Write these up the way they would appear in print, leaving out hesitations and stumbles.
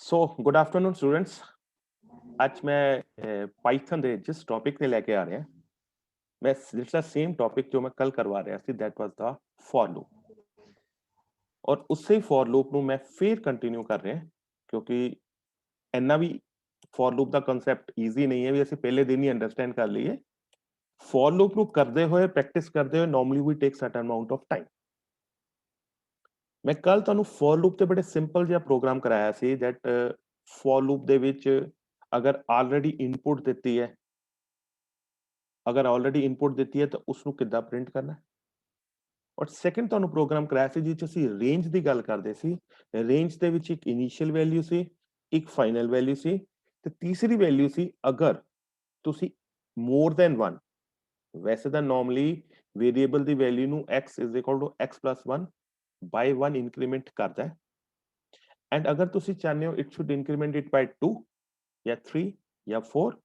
So good afternoon students. ਅੱਜ ਮੈਂ Python ਦੇ ਜਿਸ ਟੌਪਿਕ ਤੇ ਲੈ ਕੇ ਆ ਰਿਹਾ ਮੈਂ ਇਟਸ द सेम टॉपिक जो मैं कल करवा रहा ਸੀ that was the for loop और ਉਸੇ ਫॉर ਲੂਪ ਨੂੰ ਮੈਂ ਫੇਰ ਕੰਟੀਨਿਊ ਕਰ ਰਿਹਾ ਕਿਉਂਕਿ ਇੰਨਾ ਵੀ ਫॉर ਲੂਪ ਦਾ ਕਨਸੈਪਟ ਈਜ਼ੀ ਨਹੀਂ ਹੈ ਵੀ ਅਸੀਂ ਪਹਿਲੇ ਦਿਨ ਹੀ ਅੰਡਰਸਟੈਂਡ ਕਰ ਲਈਏ। ਫॉर ਲੂਪ ਨੂੰ ਕਰਦੇ ਹੋਏ ਪ੍ਰੈਕਟਿਸ ਕਰਦੇ ਹੋਏ normally we take certain amount of time. ਮੈਂ ਕੱਲ ਤੁਹਾਨੂੰ ਫॉर ਲੂਪ ਤੇ ਬੜੇ ਸਿੰਪਲ ਜਿਹਾ ਪ੍ਰੋਗਰਾਮ ਕਰਾਇਆ ਸੀ ਦੈਟ ਫॉर ਲੂਪ ਦੇ ਵਿੱਚ ਅਗਰ ਆਲਰੇਡੀ ਇਨਪੁਟ ਦਿੱਤੀ ਹੈ ਅਗਰ ਆਲਰੇਡੀ ਇਨਪੁਟ ਦਿੱਤੀ ਹੈ ਤਾਂ ਉਸ ਨੂੰ ਕਿੱਦਾਂ ਪ੍ਰਿੰਟ ਕਰਨਾ ਹੈ। ਔਰ ਸੈਕੰਡ ਤੁਹਾਨੂੰ ਪ੍ਰੋਗਰਾਮ ਕਰਾਇਆ ਸੀ ਜਿਸ 'ਚ ਅਸੀਂ ਰੇਂਜ ਦੀ ਗੱਲ ਕਰਦੇ ਸੀ। ਰੇਂਜ ਦੇ ਵਿੱਚ ਇੱਕ ਇਨੀਸ਼ੀਅਲ ਵੈਲਿਊ ਸੀ, ਇੱਕ ਫਾਈਨਲ ਵੈਲਿਊ ਸੀ ਤੇ ਤੀਸਰੀ ਵੈਲਿਊ ਸੀ ਅਗਰ ਤੁਸੀਂ ਮੋਰ ਦੈਨ 1 ਵੈਸੇ ਤਾਂ ਨਾਰਮਲੀ ਵੇਰੀਏਬਲ ਦੀ ਵੈਲਿਊ ਨੂੰ x x + 1 ਬਾਈ 1 ਇਨਕਰੀਮੈਂਟ ਕਰਦਾ ਹੈ ਐਂਡ ਅਗਰ ਤੁਸੀਂ ਚਾਹੁੰਦੇ ਹੋ ਇਟ ਸ਼ੁੱਡ ਇਨਕਰੀਮੈਂਟ ਇਟ ਬਾਈ 2 ਜਾਂ 3 ਜਾਂ 4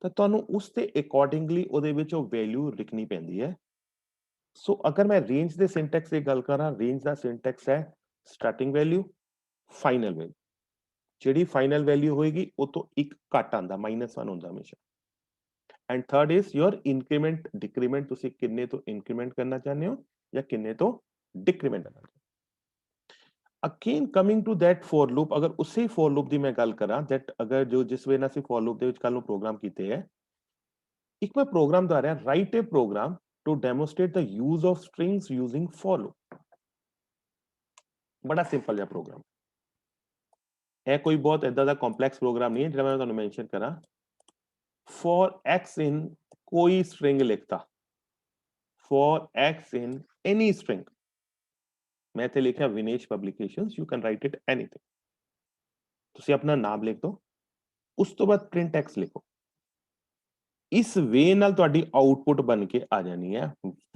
ਤਾਂ ਤੁਹਾਨੂੰ ਉਸ ਤੇ ਅਕੋਰਡਿੰਗਲੀ ਉਹਦੇ ਵਿੱਚ ਉਹ ਵੈਲਿਊ ਲਿਖਣੀ ਪੈਂਦੀ ਹੈ। ਸੋ ਅਗਰ ਮੈਂ ਰੇਂਜ ਦੇ ਸਿੰਟੈਕਸ ਦੀ ਗੱਲ ਕਰਾਂ ਰੇਂਜ ਦਾ ਸਿੰਟੈਕਸ ਹੈ ਸਟਾਰਟਿੰਗ ਵੈਲਿਊ ਫਾਈਨਲ ਵੈਲਿਊ। ਜਿਹੜੀ ਫਾਈਨਲ ਵੈਲਿਊ ਹੋਏਗੀ ਉਹ ਤੋਂ ਇੱਕ ਘੱਟ ਆਂਦਾ -1 ਹੁੰਦਾ ਹਮੇਸ਼ਾ। And third is your increment decrement, ਤੁਸੀਂ ਕਿੰਨੇ ਤੋਂ ਇਨਕਰੀਮੈਂਟ ਕਰਨਾ ਚਾਹੁੰਦੇ ਹੋ ਜਾਂ ਕਿੰਨੇ ਤੋਂ ਡਿਕਰੀਮੈਂਟ ਕਰਨਾ ਚਾਹੁੰਦੇ ਹੋ। Again coming to that for loop, ਅਗਰ ਉਸੇ ਫॉर ਲੂਪ ਦੀ ਮੈਂ ਗੱਲ ਕਰਾਂ दैट ਅਗਰ ਜੋ ਜਿਸ ਵੇ ਨਾਲ ਅਸੀਂ ਫॉर ਲੂਪ ਦੇ ਵਿੱਚ ਕੱਲ ਨੂੰ ਪ੍ਰੋਗਰਾਮ ਕੀਤੇ ਹੈ ਇੱਕ ਮੈਂ ਪ੍ਰੋਗਰਾਮ ਦਾ ਰਿਹਾ write a program to demonstrate the use of strings using for loop। बड़ा सिंपल ਜਿਹਾ ਪ੍ਰੋਗਰਾਮ ਹੈ, ਕੋਈ ਬਹੁਤ ਇਦਾਂ ਦਾ ਕੰਪਲੈਕਸ ਪ੍ਰੋਗਰਾਮ ਨਹੀਂ ਹੈ ਜਿਹੜਾ ਮੈਂ ਤੁਹਾਨੂੰ ਮੈਂਸ਼ਨ ਕਰਾਂ। for x in ਕੋਈ string ਲਿਖਤਾ, for x in any string, ਮੈਂ ਇੱਥੇ ਲਿਖਿਆ Vinesh publications, you can write it anything. ਤੁਸੀਂ ਆਪਣਾ ਨਾਮ ਲਿਖ ਦਿਓ, ਉਸ ਤੋਂ ਬਾਅਦ ਪ੍ਰਿੰਟ x ਲਿਖੋ। ਇਸ ਵੇ ਨਾਲ ਤੁਹਾਡੀ ਆਊਟਪੁੱਟ ਬਣ ਕੇ ਆ ਜਾਣੀ ਹੈ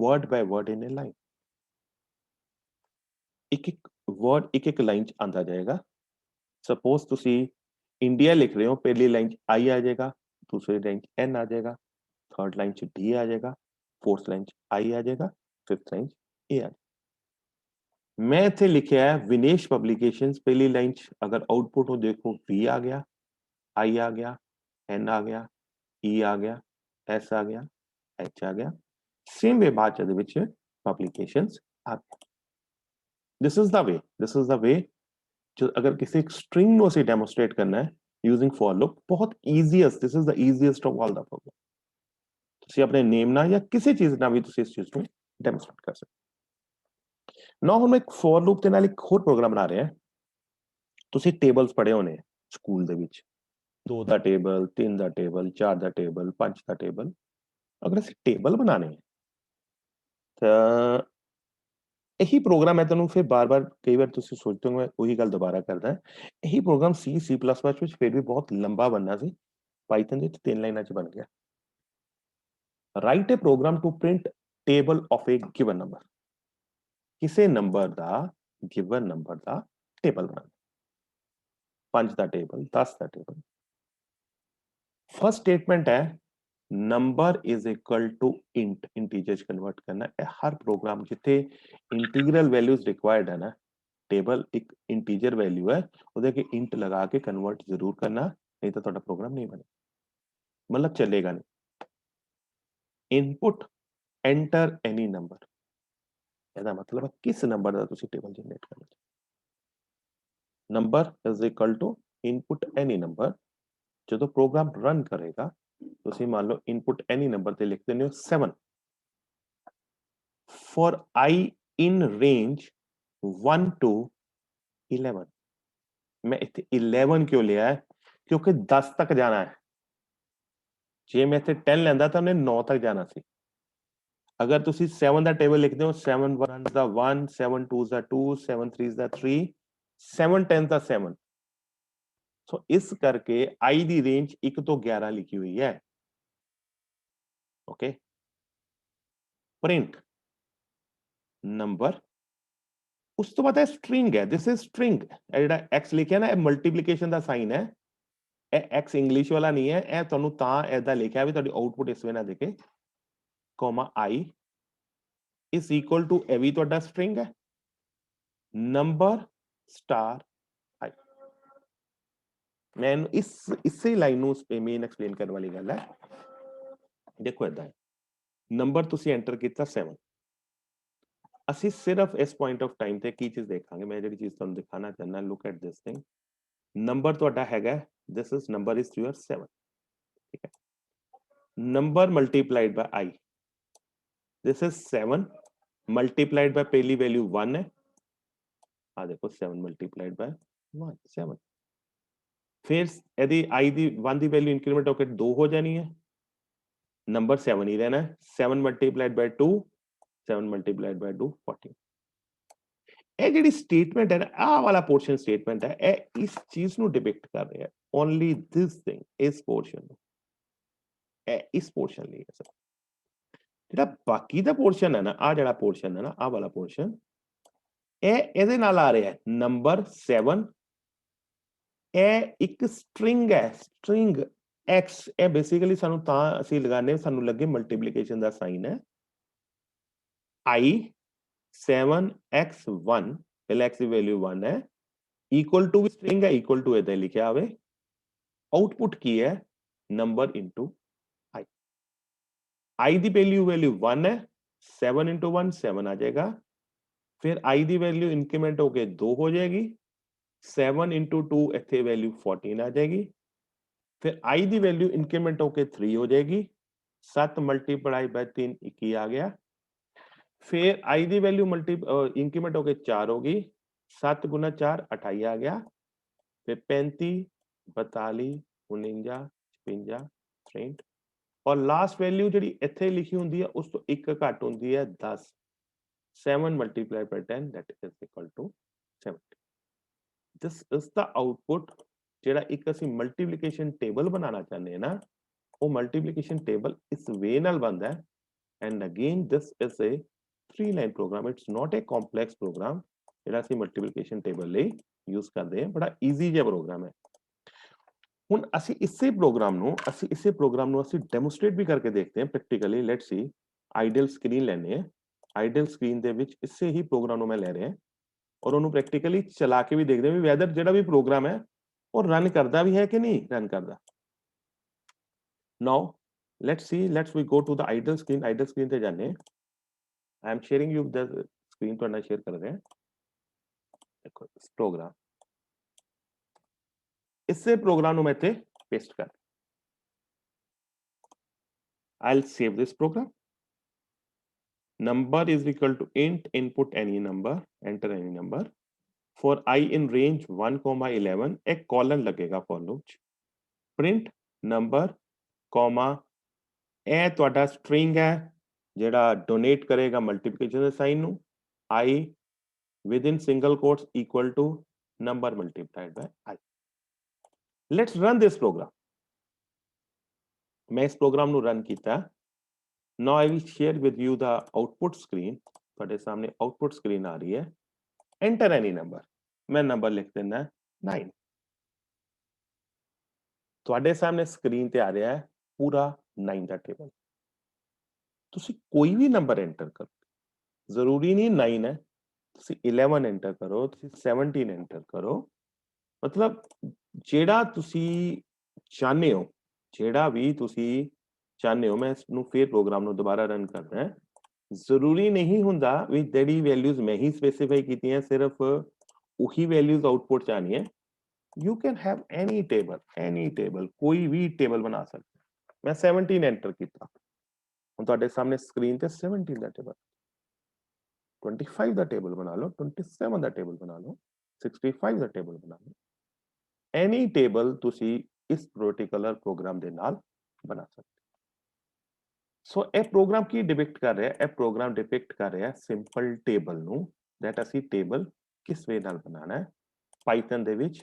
word by word in a line. ਇੱਕ ਇੱਕ ਵਰਡ ਇੱਕ ਇੱਕ ਲਾਈਨ ਚ ਆਂਦਾ ਜਾਏਗਾ। ਸਪੋਜ਼ ਤੁਸੀਂ ਇੰਡੀਆ ਲਿਖ ਰਹੇ ਹੋ, ਪਹਿਲੀ ਲਾਈਨ ਚ आई ਆ ਜਾਏਗਾ, दूसरी लाइन एन आ जाएगा, थर्ड लाइन च डी आ जाएगा, फोर्थ लाइन च आई आ जाएगा, फिफ्थ लाइन च ए आ जाएगा। मैं इत्थे लिखिया है विनेश पब्लिकेशंस, पहली लाइन च अगर आउटपुट हो देखो वी आ गया, आई आ गया, एन आ गया, ई आ गया, एस आ गया, एच आ गया। सेम वे बाद च दे विच पब्लिकेशंस आ गया। दिस इज द वे जो अगर किसी एक स्ट्रिंग ਨੂੰ ਅਸੀਂ ਡੈਮੋਸਟ੍ਰੇਟ ਕਰਨਾ ਹੈ ਯੂਜ਼ਿੰਗ ਫॉर ਲੂਪ, ਬਹੁਤ easiest, this is the easiest of all ਦਾ ਪ੍ਰੋਗਰਾਮ। ਤੁਸੀਂ ਆਪਣੇ ਨੇਮ ਨਾਲ ਜਾਂ ਕਿਸੇ ਚੀਜ਼ ਨਾਲ ਵੀ ਤੁਸੀਂ ਇਸ ਚੀਜ਼ ਨੂੰ ਡੈਮੋਸਟ੍ਰੇਟ ਕਰ ਸਕਦੇ। ਨਾ ਹੁਣ ਮੈਂ ਇੱਕ ਫॉर ਲੂਪ ਦੇ ਨਾਲ ਇੱਕ ਹੋਰ ਪ੍ਰੋਗਰਾਮ ਬਣਾ ਰਿਹਾ। ਤੁਸੀਂ ਟੇਬਲਸ ਪੜ੍ਹੇ ਹੋਣੇ ਸਕੂਲ ਦੇ ਵਿੱਚ, 2 ਦਾ ਟੇਬਲ, 3 ਦਾ ਟੇਬਲ, 4 ਦਾ ਟੇਬਲ, 5 ਦਾ ਟੇਬਲ। ਅਗਰ ਅਸੀਂ ਟੇਬਲ ਬਣਾਣੇ ਤਾਂ यही प्रोग्राम मैं तुहानू फिर बार बार कई बार तुसीं सोचते हो मैं वही गल दोबारा करदा। यही प्रोग्राम C++ ਵਿੱਚ फिर भी बहुत लंबा बनना सी, पाइथन ਦੇ 3 ਲਾਈਨਾਂ ਚ ਬਣ ਗਿਆ। Write a program to print table of a given number, ਕਿਸੇ ਨੰਬਰ ਦਾ गिवन नंबर ਦਾ ਟੇਬਲ ਬਣਾਉਣਾ। 5 ਦਾ ਟੇਬਲ, 10 ਦਾ ਟੇਬਲ। फर्स्ट स्टेटमेंट है number is equal to int, integer च कन्वर्ट करना है। हर प्रोग्राम जिथे इंटीग्रल वैल्यूज रिक्वायर्ड है ना, टेबल एक इंटीजर वैल्यू है ਉਹਦੇ ਕੇ इंट लगा के कन्वर्ट जरूर करना, नहीं तो ਤੁਹਾਡਾ प्रोग्राम नहीं बने, मतलब चलेगा नहीं। इनपुट एंटर एनी नंबर, ਇਹਦਾ मतलब है किस नंबर ਦਾ ਤੁਸੀਂ ਟੇਬਲ ਜਨਰੇਟ ਕਰਨਾ ਚਾਹੁੰਦੇ। Number is equal to input any number. ਜਦੋਂ ਪ੍ਰੋਗਰਾਮ ਰਨ ਕਰੇਗਾ ਤੁਸੀਂ ਮੰਨ ਲਓ ਇਨਪੁਟ ਐਨੀ ਨੰਬਰ ਤੇ ਲਿਖ ਦਿੰਦੇ ਹੋ 7 for i in range 1 to 11। मैं इत्थे 11 क्यों लिया है क्योंकि 10 तक जाना है। जे मैं इत्थे 10 लैंदा ਤਾਂ ਉਹਨੇ 9 तक जाना ਸੀ। अगर ਤੁਸੀਂ 7 ਦਾ ਟੇਬਲ ਲਿਖਦੇ ਹੋ 7 1 ਦਾ 1, 7 2 ਦਾ 2, 7 3 ਦਾ 3, 7 10 ਦਾ 7। ਸੋ ਇਸ ਕਰਕੇ i ਦੀ ਰੇਂਜ 1 ਤੋਂ 11 ਲਿਖੀ ਹੋਈ ਹੈ। ओके, प्रिंट नंबर, उस तो बाद है स्ट्रिंग है, दिस इज स्ट्रिंग। ਜਿਹੜਾ x ਲਿਖਿਆ ਨਾ ਇਹ ਮਲਟੀਪਲੀਕੇਸ਼ਨ ਦਾ ਸਾਈਨ ਹੈ, ਇਹ x ਇੰਗਲਿਸ਼ ਵਾਲਾ ਨਹੀਂ ਹੈ, ਇਹ ਤੁਹਾਨੂੰ ਤਾਂ ਐਦਾਂ ਲਿਖਿਆ ਵੀ ਤੁਹਾਡੀ ਆਊਟਪੁੱਟ ਇਸ ਵੇ ਨਾ ਦਿਖੇ। Comma i is equal to ਇਹ ਵੀ ਤੁਹਾਡਾ ਸਟ੍ਰਿੰਗ ਹੈ, ਨੰਬਰ ਸਟਾਰ i। मैं इसे लाइन ਨੂੰ ਮੇਨ ਐਕਸਪਲੇਨ ਕਰਨ ਵਾਲੀ ਗੱਲ ਹੈ। ਦੇਖੋ ਇਦਾਂ ਹੈ, ਨੰਬਰ ਤੁਸੀਂ ਐਂਟਰ ਕੀਤਾ 7, ਅਸੀਂ ਸਿਰਫ ਇਸ ਪੁਆਇੰਟ ਆਫ ਟਾਈਮ ਤੇ ਕੀ ਚੀਜ਼ ਦੇਖਾਂਗੇ, ਮੈਂ ਜਿਹੜੀ ਚੀਜ਼ ਤੁਹਾਨੂੰ ਦਿਖਾਣਾ ਚਾਹੁੰਦਾ, look at this thing. Number ਤੁਹਾਡਾ ਹੈਗਾ, this is number is your 7, ਠੀਕ ਹੈ। Number multiplied by I, this is 7 multiplied by पहली वैल्यू 1 है, आ देखो 7 मल्टीप्लाइड बाय 1 7, फिर यदि आई दी 1 दी वैल्यू इंक्रीमेंट होकर 2 हो जानी है, नंबर 7 ही रहना है। 7 मल्टीप्लाइड बाय 2, 7 मल्टीप्लाइड बाय 2 14। ਇਹ ਜਿਹੜੀ ਸਟੇਟਮੈਂਟ ਹੈ ਨਾ, ਆਹ ਵਾਲਾ ਪੋਰਸ਼ਨ ਸਟੇਟਮੈਂਟ ਹੈ, ਇਹ ਇਸ ਚੀਜ਼ ਨੂੰ ਡਿਪਿਕਟ ਕਰ ਰਿਹਾ ਹੈ, ਓਨਲੀ ਦਿਸ ਥਿੰਗ, ਇਸ ਪੋਰਸ਼ਨ ਨੂੰ, ਇਹ ਇਸ ਪੋਰਸ਼ਨ ਲਈ ਹੈ ਸਰ। ਜਿਹੜਾ ਬਾਕੀ ਦਾ ਪੋਰਸ਼ਨ ਹੈ ਨਾ, ਆਹ ਜਿਹੜਾ ਪੋਰਸ਼ਨ ਹੈ ਨਾ, ਆਹ ਵਾਲਾ ਪੋਰਸ਼ਨ, ਇਹ ਇਹਦੇ ਨਾਲ ਆ ਰਿਹਾ ਹੈ ਨੰਬਰ 7, ਇਹ ਇੱਕ ਸਟ੍ਰਿੰਗ ਹੈ, ਸਟ੍ਰਿੰਗ x, ਇਹ ਬੇਸਿਕਲੀ ਸਾਨੂੰ ਤਾਂ ਅਸੀਂ ਲਗਾਣੇ, ਸਾਨੂੰ ਲੱਗੇ ਮਲਟੀਪਲੀਕੇਸ਼ਨ ਦਾ ਸਾਈਨ ਹੈ, i 7x1, ਪਹਿਲਾਂ x ਦੀ ਵੈਲਿਊ 1 ਹੈ, ਇਕੁਅਲ ਟੂ ਸਟ੍ਰਿੰਗ ਹੈ, ਇਕੁਅਲ ਟੂ ਇਹਦੇ ਲਿਖਿਆ ਹੋਵੇ, ਆਊਟਪੁੱਟ ਕੀ ਹੈ, number into i, i the value 1 ਹੈ, 7 ਇੰਟੂ 1 7 ਆ ਜਾਏਗਾ, ਫਿਰ i ਦੀ ਵੈਲਿਊ ਇੰਕਰੀਮੈਂਟ ਹੋ ਕੇ 2 ਹੋ ਜਾਏਗੀ, 7 ਇੰਟੂ 2 ਇੱਥੇ ਵੈਲਿਊ 14 ਆ ਜਾਏਗੀ, ਫਿਰ i ਦੀ ਵੈਲਿਊ ਇੰਕਰੀਮੈਂਟ ਹੋ ਕੇ 3 ਹੋ ਜਾਏਗੀ, 7 ਮਲਟੀਪਲਾਈ ਬਾय 3 21 ਆ ਗਿਆ, फिर आई दी वैल्यू इंक्रीमेंट होके 4 होगी, 7 गुना 4 28 आ गया, फिर 35 42 49 56 63, और लास्ट वैल्यू जी इत्थे लिखी होंगी है उस तो एक घट होंगी है 10, 7 multiply by 10 that is equal to 70। This is the output ਜਿਹੜਾ ਇੱਕ ਅਸੀਂ ਮਲਟੀਪਲੀਕੇਸ਼ਨ ਟੇਬਲ ਬਣਾਉਣਾ ਚਾਹੁੰਦੇ ਹਾਂ ਨਾ, ਉਹ ਮਲਟੀਪਲੀਕੇਸ਼ਨ ਟੇਬਲ ਇਸ ਵੇ ਨਾਲ ਬਣਦਾ ਹੈ। And again this is a 3 line program, it's not a complex program ਜਿਹੜਾ ਅਸੀਂ ਮਲਟੀਪਲੀਕੇਸ਼ਨ ਟੇਬਲ ਲਈ ਯੂਜ਼ ਕਰਦੇ ਹਾਂ, ਬੜਾ ਈਜ਼ੀ ਜਿਹਾ ਪ੍ਰੋਗਰਾਮ ਹੈ। ਹੁਣ ਅਸੀਂ ਇਸੇ ਪ੍ਰੋਗਰਾਮ ਨੂੰ ਅਸੀਂ ਡੈਮੋਸਟ੍ਰੇਟ ਵੀ ਕਰਕੇ ਦੇਖਦੇ ਹਾਂ practically. Let's see, ideal screen ਲੈਣੇ ਹੈ, ਆਈਡੀਅਲ ਸਕਰੀਨ ਦੇ ਵਿੱਚ ਇਸੇ ਹੀ ਪ੍ਰੋਗਰਾਮ ਨੂੰ ਮੈਂ ਲੈ ਰਿਹਾ ਔਰ ਉਹਨੂੰ ਪ੍ਰੈਕਟੀਕਲੀ ਚਲਾ ਕੇ ਵੀ ਦੇਖਦੇ ਹਾਂ ਵੀ ਵੈਦਰ ਜਿਹੜਾ ਵੀ ਪ੍ਰੋਗਰਾਮ ਹੈ ਉਹ ਰਨ ਕਰਦਾ ਵੀ ਹੈ ਕਿ ਨਹੀਂ ਰਨ ਕਰਦਾ। ਨਾਓ let's see, let's we go to the idle screen ਤੇ ਜਾਣੇ। I am sharing you the screen, ਤੁਹਾਡੇ ਨਾਲ ਸ਼ੇਅਰ ਕਰ ਰਹੇ ਹਾਂ। ਦੇਖੋ ਇਸ ਪ੍ਰੋਗਰਾਮ, ਇਸੇ ਪ੍ਰੋਗਰਾਮ ਨੂੰ ਮੈਂ ਇੱਥੇ ਪੇਸਟ ਕਰ, I'll save this program. Number is equal to int input any number, enter any number for I in range 1,11, एक कॉलन लगेगा for loop, print number comma, ਇਹ ਤੁਹਾਡਾ ਸਟ੍ਰਿੰਗ ਹੈ ਜਿਹੜਾ ਡੋਨੇਟ ਕਰੇਗਾ ਮਲਟੀਪਲੀਕੇਸ਼ਨ ਦੇ ਸਾਈਨ ਨੂੰ, i within single quotes equal to number multiplied by i. Let's run this program. मैं इस प्रोग्राम ਨੂੰ ਰਨ ਕੀਤਾ। Now I will share with you the output screen. ਤੁਹਾਡੇ ਸਾਹਮਣੇ output screen ਆ ਰਹੀ ਹੈ। Enter any number, ਮੈਂ ਨੰਬਰ ਲਿਖ ਦਿੰਦਾ 9। ਤੁਹਾਡੇ ਸਾਹਮਣੇ ਸਕਰੀਨ ਤੇ ਆ ਰਿਹਾ ਹੈ ਪੂਰਾ 9 ਦਾ ਟੇਬਲ। ਤੁਸੀਂ ਕੋਈ ਵੀ ਨੰਬਰ ਐਂਟਰ ਕਰੋ, ਜ਼ਰੂਰੀ ਨਹੀਂ 9 ਹੈ, ਤੁਸੀਂ 11 ਐਂਟਰ ਕਰੋ, ਤੁਸੀਂ 17 ਐਂਟਰ ਕਰੋ, ਮਤਲਬ ਜਿਹੜਾ ਤੁਸੀਂ ਚਾਹੁੰਦੇ ਹੋ, ਜਿਹੜਾ ਵੀ ਤੁਸੀਂ ਚਾਹੁੰਦੇ ਹੋ। ਮੈਂ ਇਸਨੂੰ ਫਿਰ ਪ੍ਰੋਗਰਾਮ ਨੂੰ ਦੁਬਾਰਾ ਰਨ ਕਰਨਾ ਹੈ। ਜ਼ਰੂਰੀ ਨਹੀਂ ਹੁੰਦਾ ਵੀ ਜਿਹੜੀ ਵੈਲਿਊਜ਼ ਮੈਂ ਹੀ ਸਪੈਸੀਫਾਈ ਕੀਤੀਆਂ ਸਿਰਫ ਉਹੀ ਵੈਲਿਊਜ਼ ਆਊਟਪੁੱਟ ਚ ਆਉਣੀ ਹੈ। You can have any table, ਕੋਈ ਵੀ ਟੇਬਲ ਬਣਾ ਸਕਦੇ। ਮੈਂ 17 ਐਂਟਰ ਕੀਤਾ, ਹੁਣ ਤੁਹਾਡੇ ਸਾਹਮਣੇ ਸਕਰੀਨ ਤੇ 17 ਦਾ ਟੇਬਲ, 25 ਦਾ ਟੇਬਲ ਬਣਾ ਲਓ, 27 ਦਾ ਟੇਬਲ ਬਣਾ ਲਓ, 65 ਦਾ ਟੇਬਲ ਬਣਾ ਲਓ। ਐਨੀ ਟੇਬਲ ਤੁਸੀਂ ਇਸ ਪਾਰਟਿਕੂਲਰ ਪ੍ਰੋਗਰਾਮ ਦੇ ਨਾਲ ਬਣਾ ਸਕਦੇ। ਸੋ ਇਹ ਪ੍ਰੋਗਰਾਮ ਕੀ ਡਿਪਿਕਟ ਕਰ ਰਿਹਾ? ਇਹ ਪ੍ਰੋਗਰਾਮ ਡਿਪਿਕਟ ਕਰ ਰਿਹਾ ਸਿੰਪਲ ਟੇਬਲ ਨੂੰ, ਦੈਟ ਅਸੀਂ ਟੇਬਲ ਕਿਸ ਵੇ ਨਾਲ ਬਣਾਉਣਾ ਹੈ ਪਾਈਥਨ ਦੇ ਵਿੱਚ।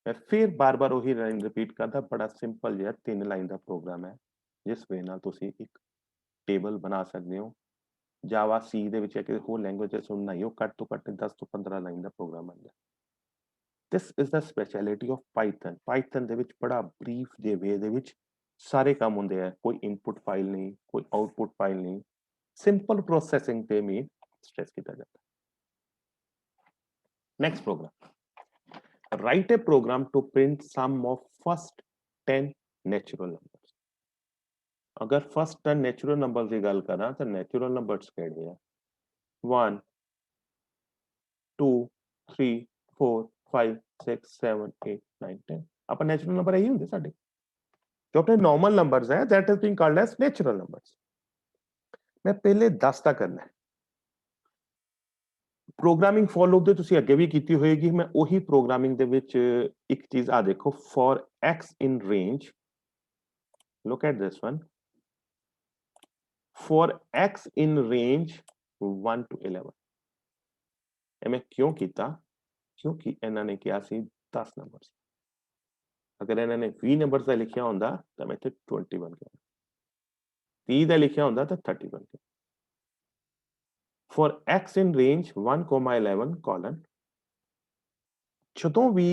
ਮੈਂ ਫਿਰ ਬਾਰ-ਬਾਰ ਉਹੀ ਲਾਈਨ ਰਿਪੀਟ ਕਰਦਾ, ਬੜਾ ਸਿੰਪਲ ਜਿਹਾ 3 ਲਾਈਨ ਦਾ ਪ੍ਰੋਗਰਾਮ ਹੈ ਜਿਸ ਵੇ ਨਾਲ ਤੁਸੀਂ ਇੱਕ ਟੇਬਲ ਬਣਾ ਸਕਦੇ ਹੋ। ਜਾਵਾ ਸੀ ਦੇ ਵਿੱਚ ਕਿਸੇ ਹੋਰ ਲੈਂਗੁਏਜ ਚ ਬਣਾਈਓ, ਘੱਟ ਤੋਂ ਘੱਟ 10 ਤੋਂ 15 ਲਾਈਨ ਦਾ ਪ੍ਰੋਗਰਾਮ ਬਣਦਾ। This is the speciality of Python. Python ਦੇ ਵਿੱਚ ਬੜਾ ਬਰੀਫ ਦੇ ਵੇ ਦੇ ਵਿੱਚ ਸਾਰੇ ਕੰਮ ਹੁੰਦੇ ਆ, ਕੋਈ ਇਨਪੁਟ ਫਾਈਲ ਨਹੀਂ, ਕੋਈ ਆਊਟਪੁੱਟ ਫਾਈਲ ਨਹੀਂ, ਸਿੰਪਲ ਪ੍ਰੋਸੈਸਿੰਗ ਤੇ ਮੇਨ ਸਟ੍ਰੈਸ ਕੀਤਾ ਜਾਂਦਾ। Next program, write a program to print sum of first 10 natural numbers. अगर फर्स्ट 10 नेचुरल नंबर्स की गल करा तो नेचुरल नंबर्स किहड़े आ 1 2 3 4 5 6 7 8 9 10 ਆਪਾਂ नेचुरल नंबर यही होंगे साडे जो अपने नॉर्मल नंबर्स है that is being called as natural numbers. मैं पहले 10 तक करना है प्रोग्रामिंग फॉर लूप ਦੇ ਤੁਸੀਂ ਅੱਗੇ ਵੀ ਕੀਤੀ ਹੋਏਗੀ ਮੈਂ ਉਹੀ ਪ੍ਰੋਗਰਾਮਿੰਗ ਦੇ ਵਿੱਚ ਇੱਕ ਚੀਜ਼ ਆ ਦੇਖੋ for x in range look at this one for x in range 1 to 11 ਇਹ ਮੈਂ ਕਿਉਂ ਕੀਤਾ ਕਿਉਂਕਿ ਇਹਨਾਂ ਨੇ ਕਿਹਾ ਸੀ 10 ਨੰਬਰਸ ਅਗਰ ਇਹਨਾਂ ਨੇ 20 ਨੰਬਰਸ ਦਾ ਲਿਖਿਆ ਹੁੰਦਾ ਤਾਂ ਮੈਂ ਇੱਥੇ 20 ਬਣ ਗਿਆ 30 ਦਾ ਲਿਖਿਆ ਹੁੰਦਾ ਤਾਂ 30 ਬਣ ਗਿਆ for x in range 1, 11 colon ਜਦੋਂ ਵੀ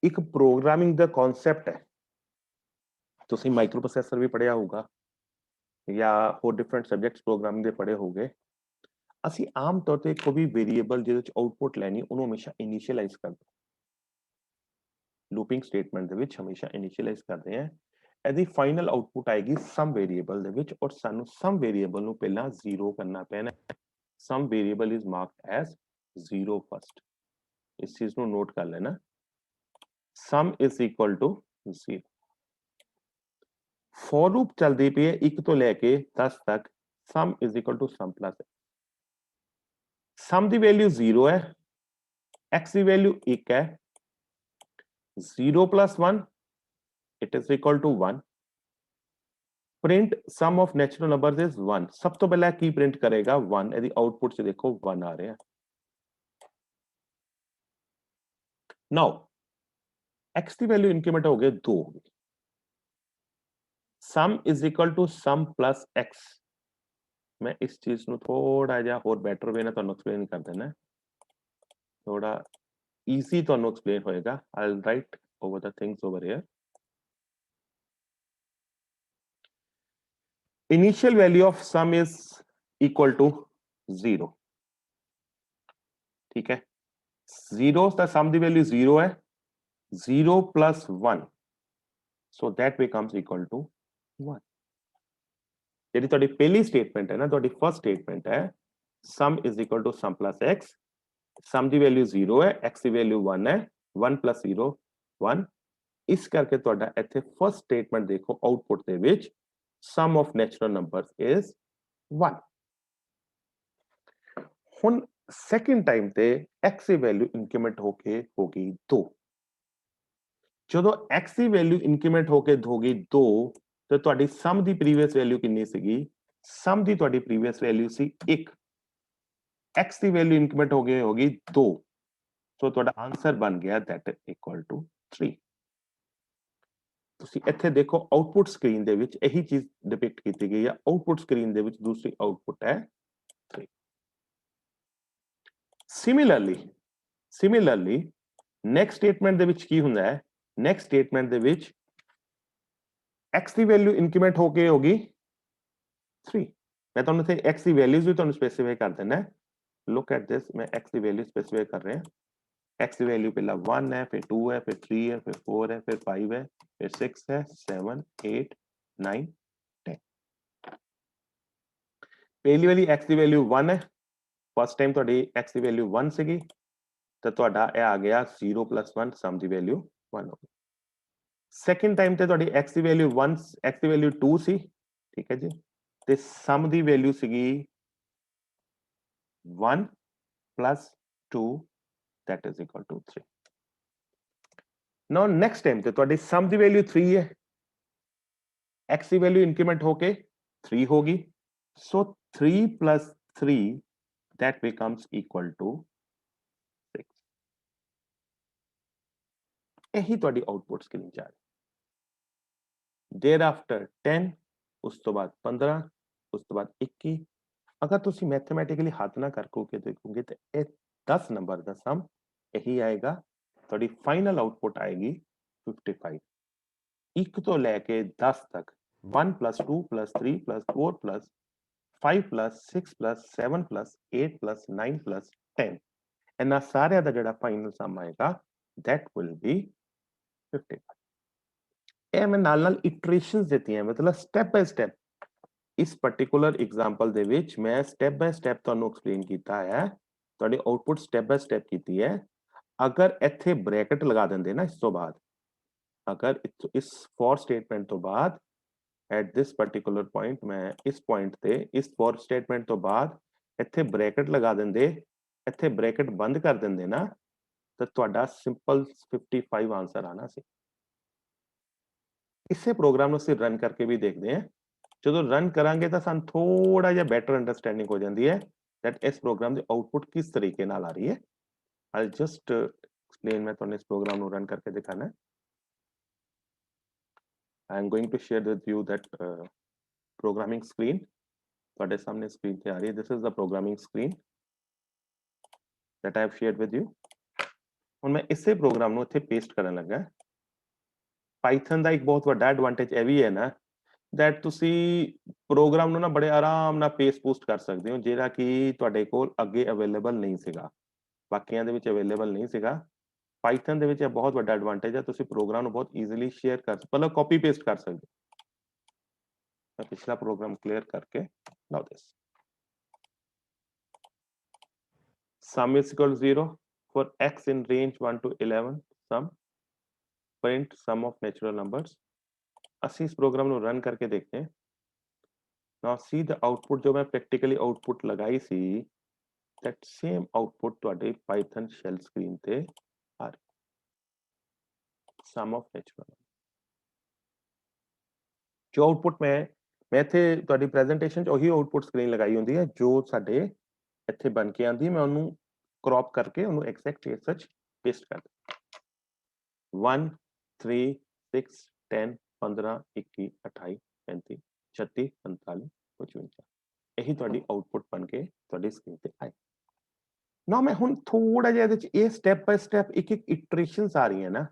ਇੱਕ ਪ੍ਰੋਗਰਾਮਿੰਗ ਦਾ ਕਨਸੈਪਟ ਹੈ ਤੁਸੀਂ ਮਾਈਕਰੋ ਪ੍ਰੋਸੈਸਰ ਵੀ ਪੜਿਆ ਹੋਊਗਾ ਜਾਂ ਹੋਰ ਡਿਫਰੈਂਟ ਸਬਜੈਕਟਸ ਪ੍ਰੋਗਰਾਮਿੰਗ ਦੇ ਪੜੇ ਹੋਗੇ ਅਸੀਂ ਆਮ ਤੌਰ ਤੇ ਕੋਈ ਵੀ ਵੇਰੀਏਬਲ ਜਿਹਦੇ ਵਿੱਚ ਆਊਟਪੁੱਟ ਲੈਣੀ ਉਹਨੂੰ ਹਮੇਸ਼ਾ ਇਨੀਸ਼ੀਅਲਾਈਜ਼ ਕਰਦੇ ਲੂਪਿੰਗ ਸਟੇਟਮੈਂਟ ਦੇ ਵਿੱਚ ਹਮੇਸ਼ਾ ਇਨੀਸ਼ੀਅਲਾਈਜ਼ ਕਰਦੇ ਆ ਇਹਦੀ ਫਾਈਨਲ ਆਊਟਪੁੱਟ ਆਏਗੀ ਸਮ ਵੇਰੀਏਬਲ ਦੇ ਵਿੱਚ ਔਰ ਸਾਨੂੰ ਸਮ ਵੇਰੀਏਬਲ ਨੂੰ ਪਹਿਲਾਂ 0 ਕਰਨਾ ਪੈਣਾ sum variable is marked as 0 first ਇਸ ਚੀਜ਼ ਨੂੰ ਨੋਟ ਕਰ ਲੈਣਾ sum is equal to 0 for loop चलती पई है 1 तो लेके 10 तक sum is equal to sum plus sum की वैल्यू 0 है x की वैल्यू 1 है 0 plus 1 it is equal to 1 print sum of natural numbers is 1 सब तो पहले की प्रिंट करेगा 1 यदि आउटपुट से देखो 1 आ रहा है नाउ x की वैल्यू इंक्रीमेंट हो गई 2 sum is equal to sum plus x मैं इस चीज को थोड़ा जा होर बेटर वे ना ਤੁਹਾਨੂੰ एक्सप्लेन कर देना थोड़ा इजी ਤੁਹਾਨੂੰ एक्सप्लेन होएगा I will write over the things over here initial value of sum is equal to 0 ठीक है 0 द सम दी वैल्यू 0 है 0 plus 1 so that becomes equal to 1 ਜਿਹੜੀ ਤੁਹਾਡੀ ਪਹਿਲੀ ਸਟੇਟਮੈਂਟ ਹੈ ਨਾ ਤੁਹਾਡੀ ਫਰਸਟ ਸਟੇਟਮੈਂਟ ਹੈ sum is equal to sum plus x sum ਦੀ ਵੈਲਿਊ 0 ਹੈ x ਦੀ ਵੈਲਿਊ 1 ਹੈ 1 plus 0 1 ਇਸ ਕਰਕੇ ਤੁਹਾਡਾ ਇੱਥੇ ਫਰਸਟ ਸਟੇਟਮੈਂਟ ਦੇਖੋ ਆਊਟਪੁੱਟ ਦੇ ਵਿੱਚ some of natural numbers is 1 ਹੁਣ ਸੈਕੰਡ ਟਾਈਮ ਤੇ x ਦੀ ਵੈਲਿਊ ਇਨਕਰੀਮੈਂਟ ਹੋ ਕੇ ਹੋ ਗਈ 2 ਜਦੋਂ x ਦੀ ਵੈਲਿਊ ਇਨਕਰੀਮੈਂਟ ਹੋ ਕੇ ਹੋ ਗਈ 2 ਤੇ ਤੁਹਾਡੀ ਸਮ ਦੀ ਪ੍ਰੀਵੀਅਸ ਵੈਲਿਊ ਕਿੰਨੀ ਸੀਗੀ ਸਮ ਦੀ ਤੁਹਾਡੀ ਪ੍ਰੀਵੀਅਸ ਵੈਲਿਊ ਸੀ 1 x ਦੀ ਵੈਲਿਊ ਇਨਕਰੀਮੈਂਟ ਹੋ ਗਈ 2 ਸੋ ਤੁਹਾਡਾ ਆਨਸਰ ਬਣ ਗਿਆ that is equal to 3 ਤੁਸੀਂ ਇੱਥੇ ਦੇਖੋ ਆਊਟਪੁੱਟ ਸਕਰੀਨ ਦੇ ਵਿੱਚ ਇਹੀ ਚੀਜ਼ ਡਿਪਿਕਟ ਕੀਤੀ ਗਈ ਹੈ ਆਊਟਪੁੱਟ ਸਕਰੀਨ ਦੇ ਵਿੱਚ ਦੂਸਰੀ ਆਊਟਪੁੱਟ ਹੈ 3 ਸਿਮਿਲਰਲੀ ਨੈਕਸਟ ਸਟੇਟਮੈਂਟ ਦੇ ਵਿੱਚ ਕੀ ਹੁੰਦਾ ਹੈ ਨੈਕਸਟ ਸਟੇਟਮੈਂਟ ਦੇ ਵਿੱਚ x ਦੀ ਵੈਲਿਊ ਇਨਕਰੀਮੈਂਟ ਹੋ ਕੇ ਹੋਗੀ 3 मैं ਤੁਹਾਨੂੰ ਇੱਥੇ x ਦੀ ਵੈਲਿਊਜ਼ ਵੀ ਤੁਹਾਨੂੰ ਸਪੈਸੀਫਾਈ ਕਰ ਦੇਣਾ ਹੈ ਲੁੱਕ ਐਟ ਦਿਸ ਮੈਂ x ਦੀ ਵੈਲਿਊ ਸਪੈਸੀਫਾਈ ਕਰ ਰਿਹਾ x ਦੀ ਵੈਲਿਊ ਪਹਿਲਾਂ 1 ਹੈ ਫਿਰ 2 ਹੈ ਫਿਰ 3 ਹੈ ਫਿਰ 4 ਹੈ ਫਿਰ 5 ਹੈ ਫਿਰ 6 ਹੈ 7 8 9 10 ਪਹਿਲੀ ਵਾਲੀ x ਦੀ ਵੈਲਿਊ 1 ਹੈ ਫਸਟ ਟਾਈਮ ਤੁਹਾਡੀ x ਦੀ ਵੈਲਿਊ 1 ਸੀਗੀ ਤਾਂ ਤੁਹਾਡਾ ਇਹ ਆ ਗਿਆ 0 + 1 ਸਮ ਦੀ ਵੈਲਿਊ 1 ਹੋ ਗਈ ਸੈਕੰਡ ਟਾਈਮ ਤੇ ਤੁਹਾਡੀ x ਦੀ ਵੈਲਿਊ 1 x ਦੀ ਵੈਲਿਊ 2 ਸੀ ਠੀਕ ਹੈ ਜੀ ਤੇ ਸਮ ਦੀ ਵੈਲਿਊ ਸੀਗੀ 1 + 2 that is equal to 3 now next time ਤੇ ਤੁਹਾਡੀ ਸਮ ਦੀ ਵੈਲਿਊ 3 ਹੈ x ਦੀ ਵੈਲਿਊ ਇੰਕਰੀਮੈਂਟ ਹੋ ਕੇ 3 ਹੋਗੀ so 3 + 3 that becomes equal to 6 ਇਹੀ ਤੁਹਾਡੀ ਆਊਟਪੁੱਟ ਸਕਰੀਨ ਚ ਆ ਰਹੀ thereafter 10 ਉਸ ਤੋਂ ਬਾਅਦ 15 ਉਸ ਤੋਂ ਬਾਅਦ 21 ਅਗਰ ਤੁਸੀਂ ਮੈਥਮੈਟਿਕਲੀ ਹੱਥ ਨਾ ਕਰਕੇ ਦੇਖੋਗੇ ਤੇ ਇਹ 10 ਨੰਬਰ ਦਾ ਸਮ ਇਹੀ ਆਏਗਾ ਤੁਹਾਡੀ ਫਾਈਨਲ ਆਊਟਪੁੱਟ ਆਏਗੀ 55 1 ਤੋਂ ਲੈ ਕੇ 10 ਤੱਕ 1 + 2 + 3 + 4 + 5 + 6 + 7 + 8 + 9 + 10 ਇਹਨਾਂ ਸਾਰਿਆਂ ਦਾ ਜਿਹੜਾ ਫਾਈਨਲ ਸਮ ਆਏਗਾ that will be 55 ਇਹ ਮੈਂ ਨਾਲ ਇਟਰੇਸ਼ਨਸ ਦਿੱਤੀਆਂ, ਮਤਲਬ ਸਟੈਪ ਬਾय ਸਟੈਪ। ਇਸ ਪਾਰਟਿਕੂਲਰ ਐਗਜ਼ਾਮਪਲ ਦੇ ਵਿੱਚ ਮੈਂ ਸਟੈਪ ਬਾय ਸਟੈਪ ਤੁਹਾਨੂੰ ਐਕਸਪਲੇਨ ਕੀਤਾ ਹੈ, ਤੁਹਾਡੀ ਆਊਟਪੁੱਟ ਸਟੈਪ ਬਾय ਸਟੈਪ ਕੀਤੀ ਹੈ। ਅਗਰ ਇੱਥੇ ਬ੍ਰੈਕਟ ਲਗਾ ਦਿੰਦੇ ਨਾ ਇਸ ਤੋਂ ਬਾਅਦ, ਅਗਰ ਇਸ ਫॉर ਸਟੇਟਮੈਂਟ ਤੋਂ ਬਾਅਦ ਐਟ ਦਿਸ ਪਾਰਟਿਕੂਲਰ ਪੁਆਇੰਟ, ਮੈਂ ਇਸ ਪੁਆਇੰਟ ਤੇ ਇਸ ਫॉर ਸਟੇਟਮੈਂਟ ਤੋਂ ਬਾਅਦ ਇੱਥੇ ਬ੍ਰੈਕਟ ਲਗਾ ਦਿੰਦੇ, ਇੱਥੇ ਬ੍ਰੈਕਟ ਬੰਦ ਕਰ ਦਿੰਦੇ ਨਾ, ਤਾਂ ਤੁਹਾਡਾ ਸਿੰਪਲ 55 ਆਨਸਰ ਆਣਾ ਸੀ। ਇਸੇ ਪ੍ਰੋਗਰਾਮ ਨੂੰ ਅਸੀਂ ਰਨ ਕਰਕੇ ਵੀ ਦੇਖਦੇ ਹਾਂ। ਜਦੋਂ ਰਨ ਕਰਾਂਗੇ ਤਾਂ ਸਾਨੂੰ ਥੋੜਾ ਜਿਹਾ ਬੈਟਰ ਅੰਡਰਸਟੈਂਡਿੰਗ ਹੋ ਜਾਂਦੀ ਹੈ that ਇਸ ਪ੍ਰੋਗਰਾਮ ਦੀ ਆਊਟਪੁੱਟ ਕਿਸ ਤਰੀਕੇ ਨਾਲ ਆ ਰਹੀ ਹੈ। I'll just explain, मैं ਤੁਹਾਨੂੰ ਇਸ ਪ੍ਰੋਗਰਾਮ ਨੂੰ ਰਨ ਕਰਕੇ ਦਿਖਾਣਾ ਹੈ। I am going to share with you that programming screen, ਤੁਹਾਡੇ ਸਾਹਮਣੇ ਸਕਰੀਨ ਤੇ ਆ ਰਹੀ ਹੈ। This is the programming screen that I have shared with you। ਹੁਣ ਮੈਂ ਇਸੇ ਪ੍ਰੋਗਰਾਮ ਨੂੰ ਇੱਥੇ ਪੇਸਟ ਕਰਨ ਲੱਗਾ। ਪਾਈਥਨ ਦਾ ਇੱਕ ਬਹੁਤ ਵੱਡਾ ਐਡਵਾਂਟੇਜ ਇਹ ਵੀ ਹੈ ਨਾ that ਤੁਸੀਂ ਪ੍ਰੋਗਰਾਮ ਨੂੰ ਨਾ ਬੜੇ ਆਰਾਮ ਨਾਲ ਪੇਸਟ ਪੋਸਟ ਕਰ ਸਕਦੇ ਹੋ, ਜਿਹੜਾ ਕਿ ਤੁਹਾਡੇ ਕੋਲ ਅੱਗੇ ਅਵੇਲੇਬਲ ਨਹੀਂ ਸੀਗਾ, ਬਾਕੀਆਂ ਦੇ ਵਿੱਚ ਅਵੇਲੇਬਲ ਨਹੀਂ ਸੀਗਾ। ਪਾਈਥਨ ਦੇ ਵਿੱਚ ਇਹ ਬਹੁਤ ਵੱਡਾ ਐਡਵਾਂਟੇਜ ਹੈ, ਤੁਸੀਂ ਪ੍ਰੋਗਰਾਮ ਨੂੰ ਬਹੁਤ ਈਜ਼ੀਲੀ ਸ਼ੇਅਰ ਕਰ, ਮਤਲਬ ਕਾਪੀ ਪੇਸਟ ਕਰ ਸਕਦੇ ਹੋ। ਮੈਂ ਪਿਛਲਾ ਪ੍ਰੋਗਰਾਮ ਕਲੀਅਰ ਕਰਕੇ ਨਾਓ ਦਿਸ sum is equal to 0 for x in range 1 to 11 sum print sum of natural numbers। ਅਸੀਂ ਇਸ ਪ੍ਰੋਗਰਾਮ ਨੂੰ ਰਨ ਕਰਕੇ ਦੇਖਦੇ ਹਾਂ। now see the output, ਜੋ ਮੈਂ ਪ੍ਰੈਕਟੀਕਲੀ ਆਊਟਪੁੱਟ ਲਗਾਈ ਸੀ that same output ਤੁਹਾਡੇ ਪਾਈਥਨ ਸ਼ੈਲ ਸਕਰੀਨ ਤੇ ਆ ਰਹੀ। sum of natural, ਜੋ ਆਊਟਪੁੱਟ ਮੈਂ ਇੱਥੇ ਤੁਹਾਡੀ ਪ੍ਰੈਜੈਂਟੇਸ਼ਨ 'ਚ ਉਹੀ ਆਊਟਪੁੱਟ ਸਕਰੀਨ ਲਗਾਈ ਹੁੰਦੀ ਹੈ ਜੋ ਸਾਡੇ ਇੱਥੇ ਬਣ ਕੇ ਆਉਂਦੀ। ਮੈਂ ਉਹਨੂੰ ਕ੍ਰੌਪ ਕਰਕੇ ਉਹਨੂੰ ਐਗਜ਼ੈਕਟ ਸੱਚ ਪੇਸਟ ਕਰ ਦਿੱਤਾ। 1 3 6 10 15 21 28 35 36 45 55, ਇਹੀ ਤੁਹਾਡੀ ਆਊਟਪੁੱਟ ਬਣ ਕੇ ਤੁਹਾਡੀ ਸਕਰੀਨ ਤੇ ਆਏ ਨਾ। ਮੈਂ ਹੁਣ ਥੋੜਾ ਜਿਹਾ ਇਹਦੇ ਚ ਇਹ ਸਟੈਪ ਬਾय ਸਟੈਪ ਇੱਕ ਇੱਕ ਇਟਰੇਸ਼ਨਸ ਆ ਰਹੀਆਂ ਨਾ,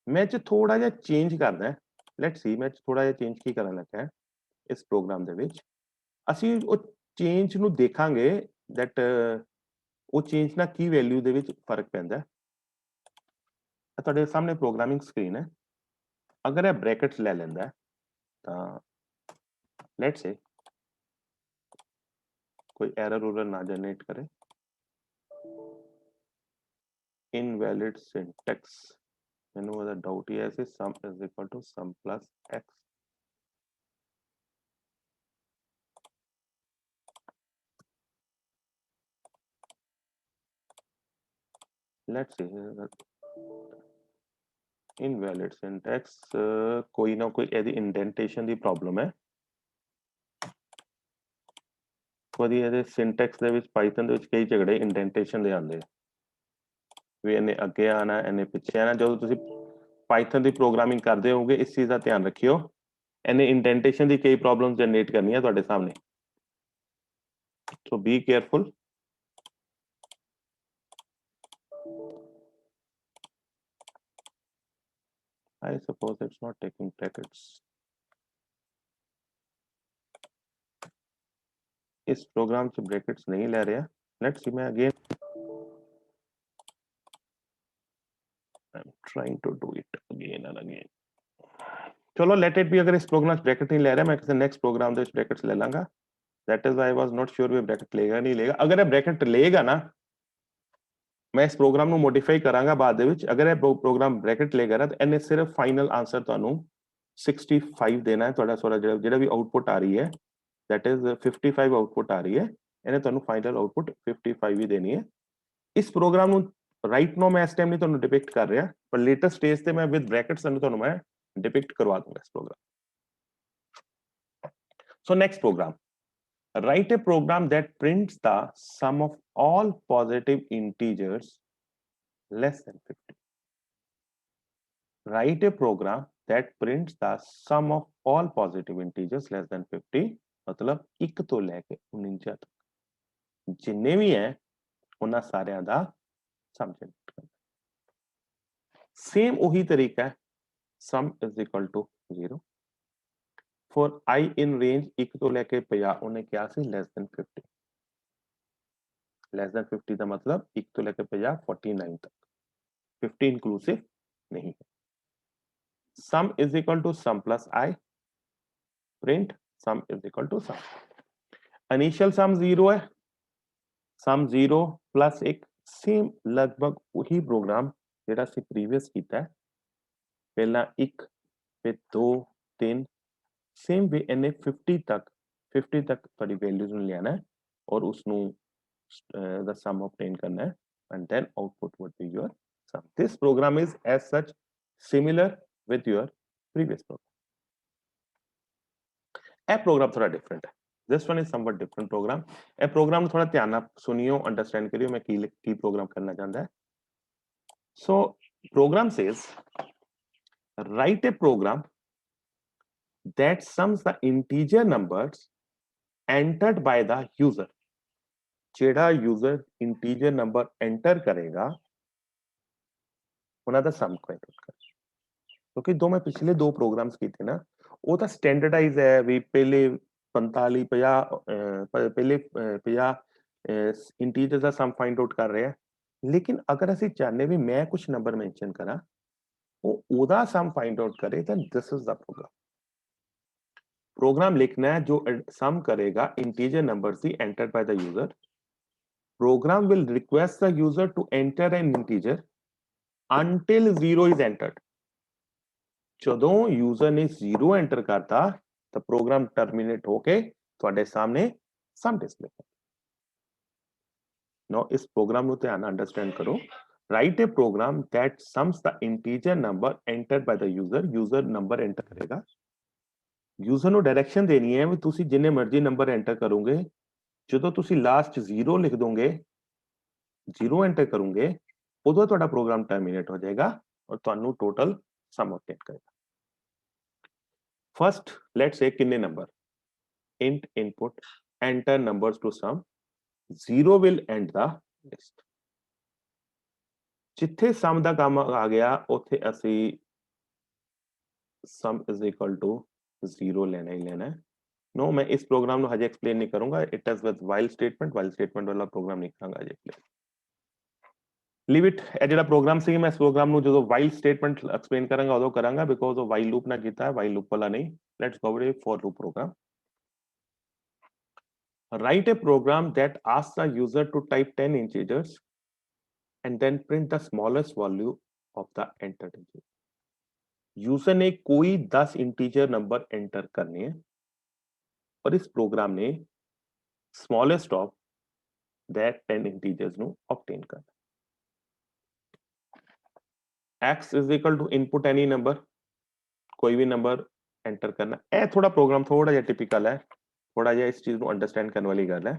ਮੈਂ ਚ ਥੋੜਾ ਜਿਹਾ ਚੇਂਜ ਕਰਦਾ। ਲੈਟਸ ਸੀ ਮੈਂ ਥੋੜਾ ਜਿਹਾ ਚੇਂਜ ਕੀ ਕਰਨ ਲੱਗਾ ਇਸ ਪ੍ਰੋਗਰਾਮ ਦੇ ਵਿੱਚ। ਅਸੀਂ ਉਹ ਚੇਂਜ ਨੂੰ ਦੇਖਾਂਗੇ ਦੈਟ ਉਹ ਚੇਂਜ ਨਾਲ ਕੀ ਵੈਲਿਊ ਦੇ ਵਿੱਚ ਫਰਕ ਪੈਂਦਾ। ਤੁਹਾਡੇ ਸਾਹਮਣੇ ਪ੍ਰੋਗਰਾਮਿੰਗ ਸਕਰੀਨ ਹੈ। ਅਗਰ ਇਹ ਬ੍ਰੈਕਟਸ ਲੈ ਲੈਂਦਾ ਤਾਂ ਲੈਟਸ ਸੇ कोई एरर उरर ना जनरेट करे। इनवैलिड सिंटैक्स, मैंने वाला डाउट ही ऐसे sum is equal to sum plus x. Let's see invalid syntax, कोई ना कोई यदि इंडेंटेशन ਦੀ ਪ੍ਰੋਬਲਮ ਹੈ। ਕਦੀ ਇਹਦੇ ਸਿੰਟੈਕਸ ਦੇ ਵਿੱਚ ਪਾਈਥਨ ਦੇ ਵਿੱਚ ਕਈ ਝਗੜੇ ਇੰਡੈਂਟੇਸ਼ਨ ਦੇ ਆਉਂਦੇ ਵੀ ਇਹਨੇ ਅੱਗੇ ਆਣਾ ਇਹਨੇ ਪਿੱਛੇ ਆਣਾ। ਜਦੋਂ ਤੁਸੀਂ ਪਾਈਥਨ ਦੀ ਪ੍ਰੋਗਰਾਮਿੰਗ ਕਰਦੇ ਹੋਗੇ ਇਸ ਚੀਜ਼ ਦਾ ਧਿਆਨ ਰੱਖਿਓ, ਇਹਨੇ ਇੰਡੈਂਟੇਸ਼ਨ ਦੀ ਕਈ ਪ੍ਰੋਬਲਮ ਜਨਰੇਟ ਕਰਨੀਆਂ ਤੁਹਾਡੇ ਸਾਹਮਣੇ। So be careful. I suppose it's not taking brackets। इस प्रोग्राम से ब्रैकेट्स नहीं ले रहे। लेट्स सी, मैं again I'm trying to do it again and again। चलो लेट इट बी। अगर इस प्रोग्राम से ब्रैकेट नहीं ले रहा मैं किसी नेक्स्ट प्रोग्राम ਦੇ ब्रैकेट्स ले लांगा। That is I was not sure ਵੀ ब्रैकेट लेगा नहीं लेगा। अगर ये ब्रैकेट लेगा ना मैं इस प्रोग्राम ਨੂੰ ਮੋਡੀਫਾਈ ਕਰਾਂਗਾ ਬਾਅਦ ਦੇ ਵਿੱਚ। ਅਗਰ ਇਹ ਪ੍ਰੋਗਰਾਮ ਬ੍ਰੈਕਟ ਲੇਗਾ ਨਾ ਤਾਂ ਇਹਨੇ ਸਿਰਫ ਫਾਈਨਲ ਆਨਸਰ ਤੁਹਾਨੂੰ 65 ਦੇਣਾ ਹੈ। ਤੁਹਾਡਾ ਸਾਰਾ ਜਿਹੜਾ ਵੀ ਆਊਟਪੁੱਟ ਆ ਰਹੀ ਹੈ that is 55 ਆਊਟਪੁੱਟ ਆ ਰਹੀ ਹੈ, ਇਹਨੇ ਤੁਹਾਨੂੰ ਫਾਈਨਲ ਆਊਟਪੁੱਟ 55 ਹੀ ਦੇਣੀ ਹੈ। ਇਸ ਪ੍ਰੋਗਰਾਮ ਨੂੰ ਰਾਈਟ ਨਾਓ ਮੈਂ ਇਸ ਟਾਈਮ ਨਹੀਂ ਤੁਹਾਨੂੰ ਡਿਪਿਕਟ ਕਰ ਰਿਹਾ, ਪਰ ਲੇਟਰ ਸਟੇਜ ਤੇ ਮੈਂ ਵਿਦ ਬ੍ਰੈਕਟਸ ਤੁਹਾਨੂੰ ਮੈਂ ਡਿਪਿਕਟ ਕਰਵਾ ਦੂੰਗਾ ਇਸ program. So next program, write a program that prints the sum of all positive integers less than 50। write a program that prints the sum of all positive integers less than 50, मतलब 1 ਤੋਂ ਲੈ ਕੇ 49 ਤੱਕ ਜਿੰਨੇ ਵੀ ਹੈ ਉਹਨਾਂ ਸਾਰਿਆਂ ਦਾ ਸਮ ਜਨਰੇਟ ਕਰਨਾ। Same ਉਹੀ ਤਰੀਕਾ ਹੈ, sum is equal to 0 for I in range 1 ਤੋਂ ਲੈ ਕੇ 50, ਉਹਨੇ ਕਿਹਾ ਸੀ less than 50। less than 50 ਦਾ मतलब 1 ਤੋਂ ਲੈ ਕੇ 50 49 ਤੱਕ, 50 ਇਨਕਲੂਸਿਵ ਨਹੀਂ ਹੈ। sum is equal to sum plus I, print sum is equal to sum. initial sum 0 है, sum 0 plus 1, सेम लगभग वही प्रोग्राम ਜਿਹੜਾ ਅਸੀਂ ਪ੍ਰੀਵੀਅਸ ਕੀਤਾ ਹੈ, ਪਹਿਲਾਂ 1 ਫਿਰ 2 3, सेम वे ਇਹਨੇ 50 तक ਤੁਹਾਡੀ ਵੈਲਿਊਜ਼ ਨੂੰ ਲਿਆਣਾ ਹੈ ਔਰ ਉਸ ਨੂੰ the sum obtain करना है and then output would be your sum. This program is as such similar with your previous program. A program थोड़ा different है. This one is somewhat different program. A program थोड़ा ध्यान ਨਾਲ सुनियो, understand करियो मैं की program करना चाहता है. So program says write a program that sums the integer numbers entered by the user. ਜਿਹੜਾ यूजर इंटीजर नंबर एंटर करेगा ਉਹਨਾਂ ਦਾ ਸਮ ਕੁਆਇਟ ਕਰ, ਕਿਉਂਕਿ ਦੋ ਮੈਂ ਪਿਛਲੇ ਦੋ ਪ੍ਰੋਗਰਾਮਸ ਕੀਤੇ ਨਾ ਉਹ ਤਾਂ ਸਟੈਂਡਰਡਾਈਜ਼ ਹੈ ਵੀ ਪਹਿਲੇ 45 50 ਪਹਿਲੇ 50 ਇੰਟੀਜਰ ਦਾ ਸਮ ਫਾਈਂਡ ਆਊਟ ਕਰ ਰਿਹਾ, ਲੇਕਿਨ ਅਗਰ ਅਸੀਂ ਚਾਹਨੇ ਵੀ ਮੈਂ ਕੁਝ ਨੰਬਰ ਮੈਂਸ਼ਨ ਕਰਾਂ ਉਹ ਉਹਦਾ ਸਮ ਫਾਈਂਡ ਆਊਟ करे ਤਾਂ ਦਿਸ ਇਜ਼ ਦ प्रोग्राम लिखना है जो सम करेगा integer number c entered by the user. Program will request the user to enter an integer until 0 is entered. ਜਦੋਂ यूजर ने 0 एंटर करता तो प्रोग्राम टर्मिनेट होके ਤੁਹਾਡੇ सामने सम डिस्प्ले कर. Now इस प्रोग्राम ਨੂੰ ਧਿਆਨ ਨਾਲ ਅੰਡਰਸਟੈਂਡ ਕਰੋ. Write a program that sums the integer number entered by the user. User number enter ਕਰੇਗਾ. User ਨੂੰ ਡਾਇਰੈਕਸ਼ਨ ਦੇਣੀ ਹੈ ਵੀ ਤੁਸੀਂ ਜਿੰਨੇ ਮਰਜ਼ੀ ਨੰਬਰ ਐਂਟਰ ਕਰੋਗੇ, ਜਦੋਂ ਤੁਸੀਂ ਲਾਸਟ 0 ਲਿਖ ਦੋਗੇ, 0 ਐਂਟਰ ਕਰੋਗੇ, ਉਦੋਂ ਤੁਹਾਡਾ ਪ੍ਰੋਗਰਾਮ ਟਰਮੀਨੇਟ ਹੋ ਜਾਏਗਾ ਔਰ ਤੁਹਾਨੂੰ ਟੋਟਲ ਸਮ ਆਬਟੇਨ ਕਰੇਗਾ. ਫਸਟ ਲੈਟਸ ਸੇ ਕਿੰਨੇ number, int input enter numbers to sum, 0 will end the list. ਜਿੱਥੇ ਸਮ ਦਾ ਕੰਮ ਆ ਗਿਆ ਉੱਥੇ ਅਸੀਂ sum is equal to 0 ਲੈਣਾ ਹੀ ਲੈਣਾ ਹੈ. नो मैं इस प्रोग्राम ਨੂੰ ਹਜੇ ਐਕਸਪਲੇਨ ਨਹੀਂ ਕਰੂੰਗਾ. It is with while statement ਵਾਲਾ ਪ੍ਰੋਗਰਾਮ ਨਹੀਂ ਕਰਾਂਗਾ ਹਜੇ ਐਕਸਪਲੇਨ. Leave it. ਇਹ ਜਿਹੜਾ ਪ੍ਰੋਗਰਾਮ ਸੀ ਮੈਂ ਇਸ ਪ੍ਰੋਗਰਾਮ ਨੂੰ ਜਦੋਂ ਵਾਈਲ ਸਟੇਟਮੈਂਟ ਐਕਸਪਲੇਨ ਕਰਾਂਗਾ ਉਦੋਂ ਕਰਾਂਗਾ, ਬਿਕੋਜ਼ ਉਹ ਵਾਈਲ ਲੂਪ ਨਾਲ ਕੀਤਾ ਹੈ, ਵਾਈਲ ਲੂਪ ਵਾਲਾ ਨਹੀਂ. Let's go with for loop program. Write a program that asks the user to type 10 integers and then print the smallest value of the entered integer. User ने कोई 10 integer number enter करने हैं और इस program ने smallest of that 10 integers नु obtain करना. x is equal to input any number, कोई भी नंबर एंटर करना. ए थोड़ा प्रोग्राम थोड़ा जिहा टिपिकल है, थोड़ा जिहा इस चीज नु अंडरस्टैंड करने वाली गल है.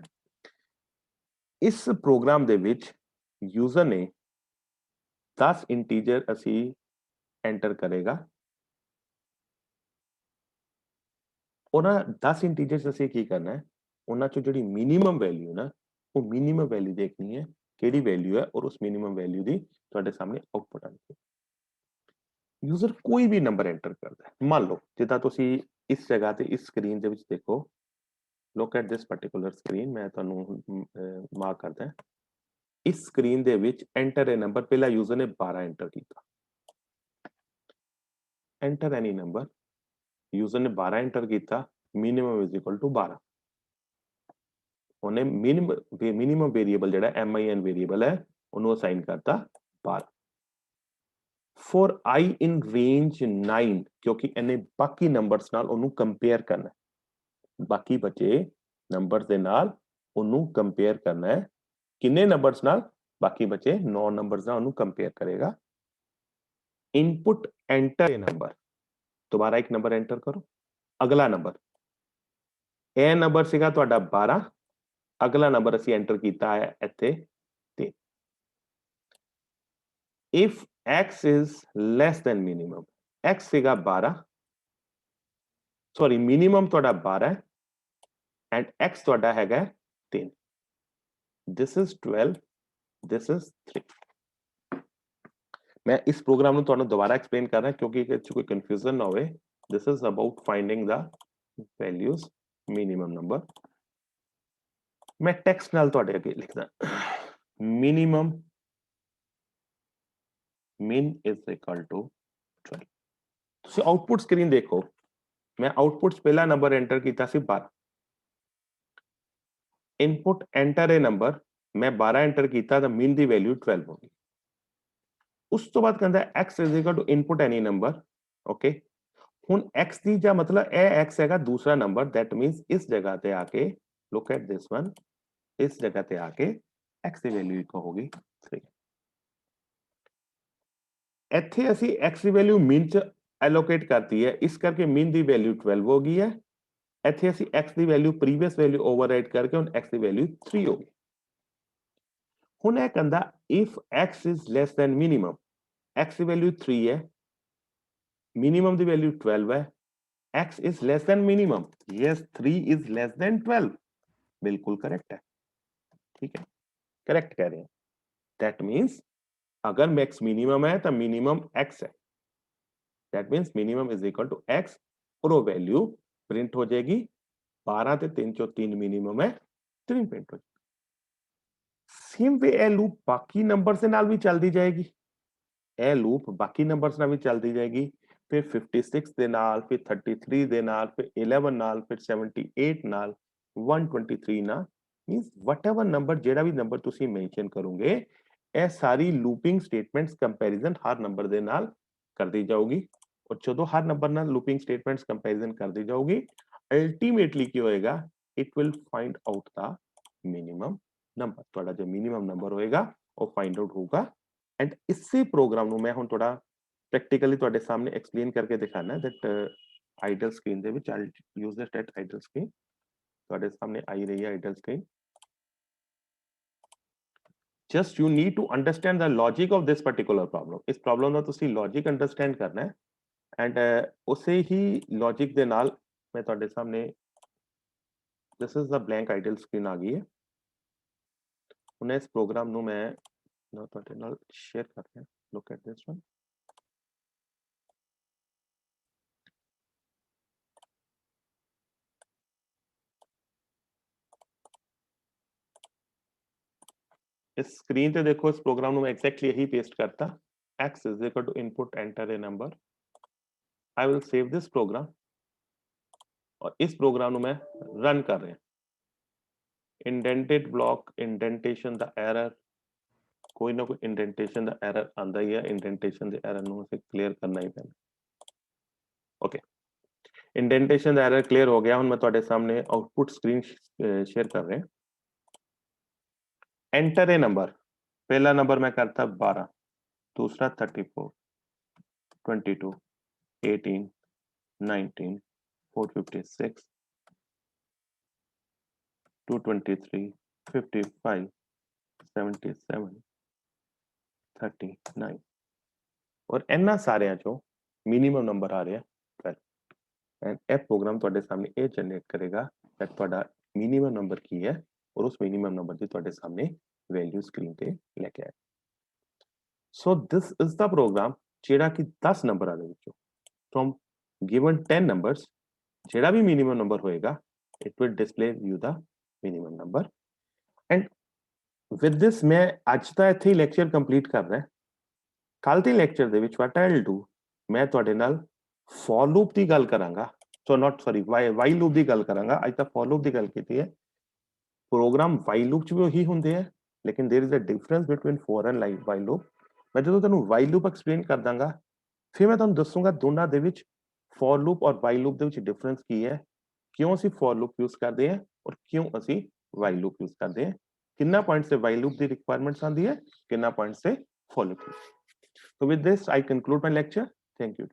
इस प्रोग्राम दे विच यूजर ने 10 इंटीजर असी एंटर करेगा और 10 इंटीजर्स ਅਸੀਂ ਕੀ ਕਰਨਾ ਹੈ, ਉਹਨਾਂ ਚੋਂ ਜਿਹੜੀ ਮਿਨੀਮਮ ਵੈਲਿਊ ਨਾ ਉਹ ਮਿਨੀਮਮ ਵੈਲਿਊ ਦੇਖਣੀ ਹੈ ਕਿਹੜੀ ਵੈਲਿਊ ਹੈ ਔਰ ਉਸ ਮਿਨੀਮਮ ਵੈਲਿਊ ਦੀ ਤੁਹਾਡੇ ਸਾਹਮਣੇ ਆਉਟਪੁੱਟ ਆਣੀ. ਯੂਜ਼ਰ ਕੋਈ ਵੀ ਨੰਬਰ ਐਂਟਰ ਕਰਦਾ ਹੈ, ਮੰਨ ਲਓ ਜਿੱਦਾਂ ਤੁਸੀਂ ਇਸ ਜਗ੍ਹਾ ਤੇ ਇਸ ਸਕਰੀਨ ਦੇ ਵਿੱਚ ਦੇਖੋ, look at this particular screen, ਮੈਂ ਤੁਹਾਨੂੰ ਮਾਰਕ ਕਰਦਾ. ਇਸ ਸਕਰੀਨ ਦੇ ਵਿੱਚ ਐਂਟਰ ਅ ਨੰਬਰ, ਪਹਿਲਾ ਯੂਜ਼ਰ ਨੇ 12 ਐਂਟਰ ਕੀਤਾ. एंटर एनी नंबर, यूजर ने 12 एंटर किया, मिनिमम इज इक्वल टू 12. उन्हें मिनिमम वेरिएबल जेड़ा min वेरिएबल है उन्होंने असाइन करता 12. फॉर i इन रेंज 9, क्योंकि इन्हें बाकी नंबर्स नाल उन्होंने कंपेयर करना है, बाकी बचे नंबर्स दे नाल उन्होंने कंपेयर करना है. किन्ने नंबर्स नाल? बाकी बचे 9 नंबर्स नाल उन्होंने कंपेयर करेगा. इनपुट एंटर ए नंबर, दोबारा एक नंबर एंटर करो, अगला नंबर ए नंबर सीगा ਤੁਹਾਡਾ 12, अगला नंबर ਅਸੀਂ एंटर ਕੀਤਾ ਹੈ ਇੱਥੇ 3. if x is less than minimum, x ਸੀਗਾ 12, ਸੌਰੀ ਮਿਨੀਮਮ ਤੁਹਾਡਾ 12 ਹੈ and x ਤੁਹਾਡਾ ਹੈਗਾ 3. this is 12, this is 3. मैं इस प्रोग्राम ਨੂੰ ਤੁਹਾਨੂੰ ਦੁਬਾਰਾ ਐਕਸਪਲੇਨ ਕਰ ਰਿਹਾ ਕਿਉਂਕਿ ਇਹ ਚ ਕੋਈ ਕਨਫਿਊਜ਼ਨ ਨਾ ਹੋਵੇ. this is about finding the values minimum number. मैं टेक्स्ट नाल ਤੁਹਾਡੇ ਅੱਗੇ ਲਿਖਦਾ, minimum min is equal to 12. So output screen देखो, मैं आउटपुट पहला नंबर एंटर किया सी 12, इनपुट एंटर ए नंबर मैं 12 एंटर किया तो मीन की वैल्यू 12 होगी। उस तो बाद कहता है x is equal to input any number, okay. हुन x दी जा मतलब ए x हैगा दूसरा नंबर, दैट मींस इस जगह पे आके लुक एट दिस वन, इस जगह पे आके x की वैल्यू इक्वल होगी 3। ਇੱਥੇ ਅਸੀਂ x ਦੀ ਵੈਲਿਊ ਮੀਨ ਚ ਐਲੋਕੇਟ ਕਰਤੀ ਹੈ, ਇਸ ਕਰਕੇ ਮੀਨ ਦੀ ਵੈਲਿਊ 12 ਹੋ ਗਈ ਹੈ। ਇੱਥੇ ਅਸੀਂ x ਦੀ ਵੈਲਿਊ ਪ੍ਰੀਵੀਅਸ ਵੈਲਿਊ ਓਵਰਰਾਈਡ ਕਰਕੇ ਹੁਣ x ਦੀ ਵੈਲਿਊ 3 ਹੋ ਗਈ। ਹੁਣ ਇਹ ਕਹਿੰਦਾ if x is less than minimum, x the value 3 ਹੈ, minimum ਦੀ ਵੈਲਿਊ 12 ਹੈ, x is less than minimum, yes 3 is less than 12, बिल्कुल करेक्ट है, ठीक है, करेक्ट कह रहे हैं। दैट मीन्स अगर मैक्स मिनिमम है तो मिनिमम x है, that means minimum is equal to x और वो वैल्यू प्रिंट हो जाएगी 12 ਤੇ 3 ਚੋਂ 3 ਮਿਨੀਮਮ ਹੈ 3 ਪ੍ਰਿੰਟ ਹੋ ਜਾਏਗੀ। ਸੇਮ ਵੇ ਇਹ ਲੂਪ ਬਾਕੀ ਨੰਬਰਸ ਦੇ ਨਾਲ ਵੀ ਚੱਲਦੀ ਜਾਏਗੀ, ਇਹ ਲੂਪ ਬਾਕੀ ਨੰਬਰਸ ਨਾਲ ਵੀ ਚੱਲਦੀ ਜਾਏਗੀ, ਫਿਰ 56 ਦੇ ਨਾਲ, ਫਿਰ 33 ਦੇ ਨਾਲ, ਫਿਰ 11 ਨਾਲ, ਫਿਰ 78 ਨਾਲ, 123 ਨਾਲ, मींस वटएवर नंबर ਜਿਹੜਾ ਵੀ ਨੰਬਰ ਤੁਸੀਂ ਮੈਂਸ਼ਨ ਕਰੋਗੇ ਇਹ ਸਾਰੀ ਲੂਪਿੰਗ ਸਟੇਟਮੈਂਟਸ ਕੰਪੈਰੀਜ਼ਨ ਹਰ ਨੰਬਰ ਦੇ ਨਾਲ ਕਰਦੀ ਜਾਊਗੀ, और ਜਦੋਂ ਹਰ ਨੰਬਰ ਨਾਲ ਲੂਪਿੰਗ ਸਟੇਟਮੈਂਟਸ ਕੰਪੈਰੀਜ਼ਨ ਕਰਦੀ ਜਾਊਗੀ अल्टीमेटली ਕੀ ਹੋਏਗਾ, it will find out the minimum number, ਤੁਹਾਡਾ ਜੋ ਮਿਨੀਮਮ ਨੰਬਰ ਹੋਏਗਾ ਉਹ फाइंड आउट ਹੋਊਗਾ। एंड इसी प्रोग्राम ਨੂੰ ਮੈਂ ਹੁਣ ਥੋੜਾ ਪ੍ਰੈਕਟੀਕਲੀ ਤੁਹਾਡੇ ਸਾਹਮਣੇ ਐਕਸਪਲੇਨ ਕਰਕੇ ਦਿਖਾਣਾ दैट ਆਈਡਲ ਸਕਰੀਨ ਦੇ ਵਿੱਚ I use that at idle screen, ਤੁਹਾਡੇ ਸਾਹਮਣੇ ਆਈ ਰਹੀ ਹੈ idle screen. just you need to understand the logic of this particular problem, इस प्रॉब्लम ਦਾ ਤੁਸੀਂ लॉजिक अंडरस्टैंड करना है एंड ਉਸੇ ਹੀ लॉजिक ਦੇ ਨਾਲ मैं ਤੁਹਾਡੇ ਸਾਹਮਣੇ this is the blank idle screen आ गई है। ਹੁਣ ਇਸ ਪ੍ਰੋਗਰਾਮ ਨੂੰ ਮੈਂ ਤੁਹਾਡੇ ਨਾਲ ਸ਼ੇਅਰ ਕਰ ਰਿਹਾ, ਲੁੱਕ ਐਟ ਦਿਸ वन। इस स्क्रीन पे देखो, इस प्रोग्राम में एग्जैक्टली यही पेस्ट करता, x is equal to input enter a number. I will save this program और इस प्रोग्राम में रन कर रहे हैं। Indented block, indentation the error, कोई ना कोई इंडेंटेशन द एरर आंदा ही है, इंडेंटेशन द एरर नु से क्लियर करना ही पैना। Okay, indentation the error clear हो गया। हुन मैं ਤੁਹਾਡੇ सामने आउटपुट स्क्रीन शेयर कर रहे हैं। एंटर ए नंबर, पहला नंबर मैं करता 12, दूसरा 34, 22, 18, 19, 456, 223, 55, 77, 39 और इन्ना सारे चो मिनिमम नंबर आ रहा है 12 एंड ए प्रोग्राम ਤੁਹਾਡੇ सामने ये जनरेट करेगा दैट ਤੁਹਾਡਾ मिनिमम नंबर की है और उस मिनिमम नंबर की ਤੁਹਾਡੇ सामने वैल्यू स्क्रीन पे लेके आए। So this is the program ਜਿਹੜਾ कि 10 नंबर ਦੇ ਵਿੱਚੋਂ फ्रॉम गिवन 10 नंबर्स ਜਿਹੜਾ भी मिनिमम नंबर होएगा it will display you the minimum number। And with this मैं ਅੱਜ ਦਾ ਇੱਥੇ ਹੀ ਲੈਕਚਰ ਕੰਪਲੀਟ ਕਰ ਰਿਹਾ। ਕੱਲ ਦੇ ਲੈਕਚਰ ਦੇ ਵਿੱਚ what I'll do, मैं ਤੁਹਾਡੇ ਨਾਲ for loop ਦੀ ਗੱਲ ਕਰਾਂਗਾ, so not sorry while loop ਦੀ ਗੱਲ ਕਰਾਂਗਾ। ਅੱਜ ਤਾਂ for loop ਦੀ ਗੱਲ ਕੀਤੀ ਹੈ। प्रोग्राम while loop ਚ ਵੀ ਉਹੀ ਹੁੰਦੇ ਆ, लेकिन there is a difference between for and while loop। मैं ਜਦੋਂ ਤੁਹਾਨੂੰ while loop एक्सप्लेन कर ਦਾਂਗਾ फिर मैं ਤੁਹਾਨੂੰ ਦੱਸੂਗਾ ਦੋਨਾਂ ਦੇ ਵਿੱਚ for loop और while loop ਦੇ ਵਿੱਚ डिफरेंस ਕੀ ਹੈ, क्यों ਅਸੀਂ for loop यूज करते हैं और क्यों ਅਸੀਂ while loop यूज करते हैं, कितना पॉइंट से while loop की रिक्वायरमेंट्स आती है, कितना पॉइंट से for loop। So with this I conclude my lecture, thank you।